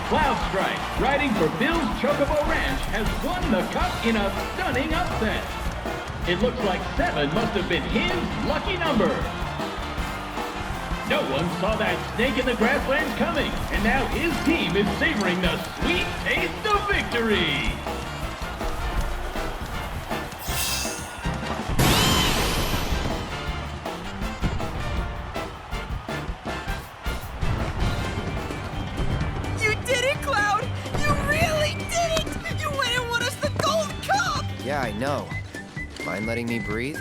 Cloud Strike, riding for Bill's Chocobo Ranch, has won the cup in a stunning upset. It looks like 7 must have been his lucky number. No one saw that snake in the grasslands coming, and now his team is savoring the sweet taste of victory. You did it, Cloud! You really did it! You went and won us the gold cup! Yeah, I know. Mind letting me breathe?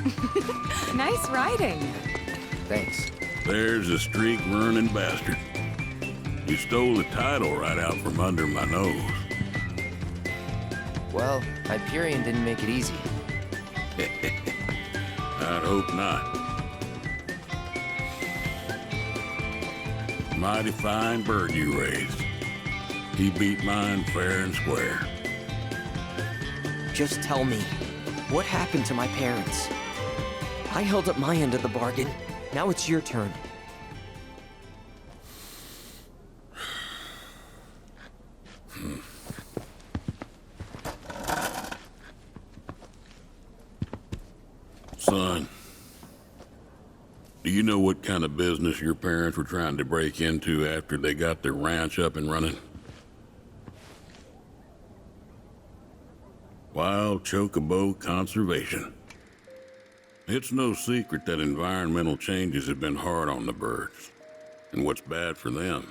Nice riding. Thanks. There's a streak-running bastard. You stole the title right out from under my nose. Well, Hyperion didn't make it easy. I'd hope not. Mighty fine bird you raised. He beat mine fair and square. Just tell me, what happened to my parents? I held up my end of the bargain. Now it's your turn. Son, do you know what kind of business your parents were trying to break into after they got their ranch up and running? Wild Chocobo conservation. It's no secret that environmental changes have been hard on the birds, and what's bad for them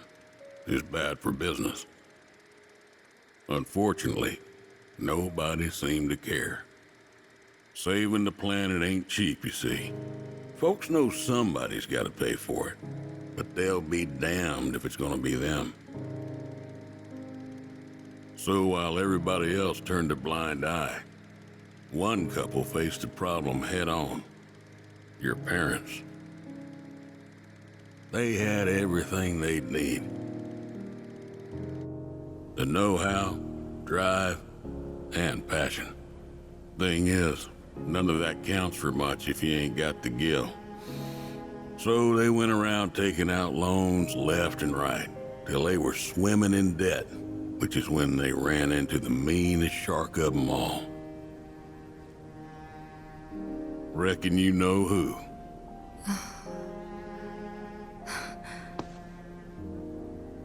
is bad for business. Unfortunately, nobody seemed to care. Saving the planet ain't cheap, you see. Folks know somebody's got to pay for it, but they'll be damned if it's gonna be them. So while everybody else turned a blind eye, one couple faced the problem head-on. Your parents. They had everything they'd need. The know-how, drive, and passion. Thing is, none of that counts for much if you ain't got the gill. So they went around taking out loans left and right, till they were swimming in debt, which is when they ran into the meanest shark of them all. Reckon you know who.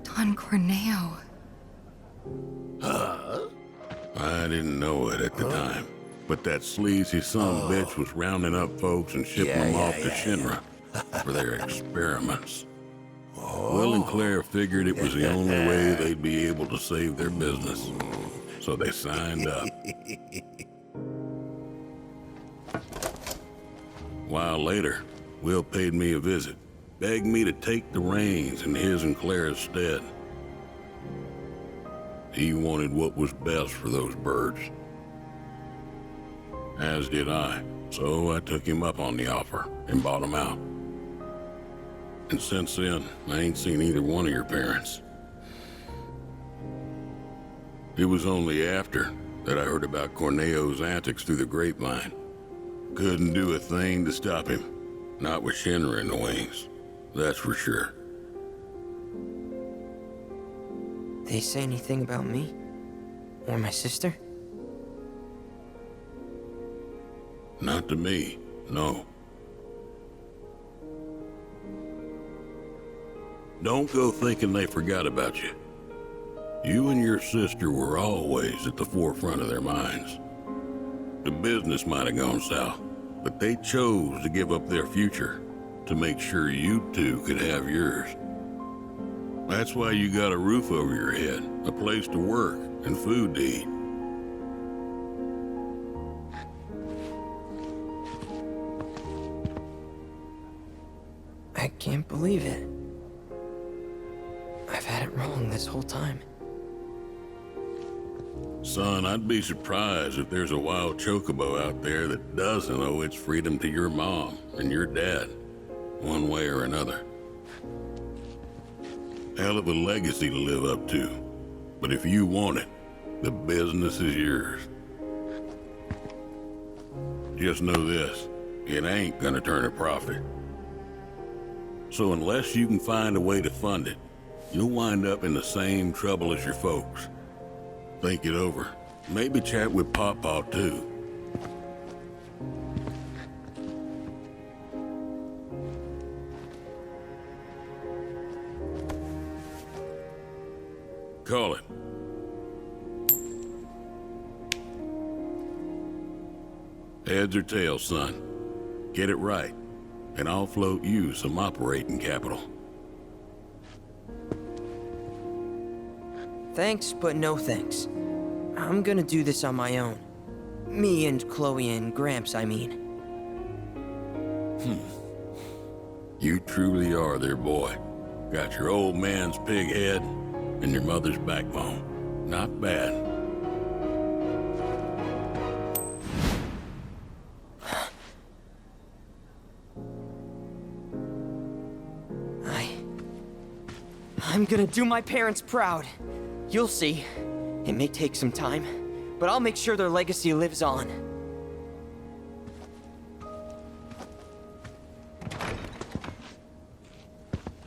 Don Corneo. I didn't know it at the time, but that sleazy bitch was rounding up folks and shipping them off to Shinra for their experiments. Will and Claire figured it was the only way they'd be able to save their business, so they signed up. A while later, Will paid me a visit, begged me to take the reins in his and Claire's stead. He wanted what was best for those birds. As did I, so I took him up on the offer and bought him out. And since then, I ain't seen either one of your parents. It was only after that I heard about Corneo's antics through the grapevine. Couldn't do a thing to stop him. Not with Shinra in the wings, that's for sure. They say anything about me? Or my sister? Not to me, no. Don't go thinking they forgot about you. You and your sister were always at the forefront of their minds. The business might have gone south, but they chose to give up their future to make sure you two could have yours. That's why you got a roof over your head, a place to work, and food to eat. I can't believe it. I've had it wrong this whole time. Son, I'd be surprised if there's a wild chocobo out there that doesn't owe its freedom to your mom and your dad, one way or another. Hell of a legacy to live up to, but if you want it, the business is yours. Just know this, it ain't gonna turn a profit. So unless you can find a way to fund it, you'll wind up in the same trouble as your folks. Think it over. Maybe chat with Pawpaw, too. Call it. Heads or tails, son. Get it right, and I'll float you some operating capital. Thanks, but no thanks. I'm gonna do this on my own. Me and Chloe and Gramps, I mean. You truly are their boy. Got your old man's pig head and your mother's backbone. Not bad. I'm gonna do my parents proud. You'll see. It may take some time, but I'll make sure their legacy lives on.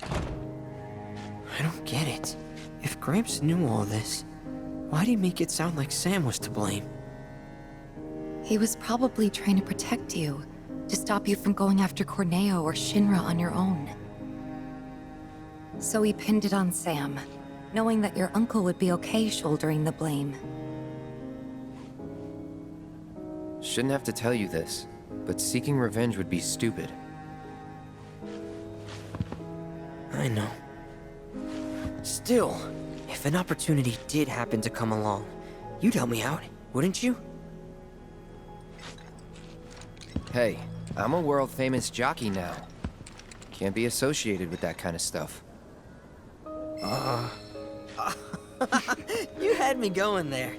I don't get it. If Gramps knew all this, why'd he make it sound like Sam was to blame? He was probably trying to protect you, to stop you from going after Corneo or Shinra on your own. So he pinned it on Sam, knowing that your uncle would be okay shouldering the blame. Shouldn't have to tell you this, but seeking revenge would be stupid. I know. Still, if an opportunity did happen to come along, you'd help me out, wouldn't you? Hey, I'm a world-famous jockey now. Can't be associated with that kind of stuff. You had me going there.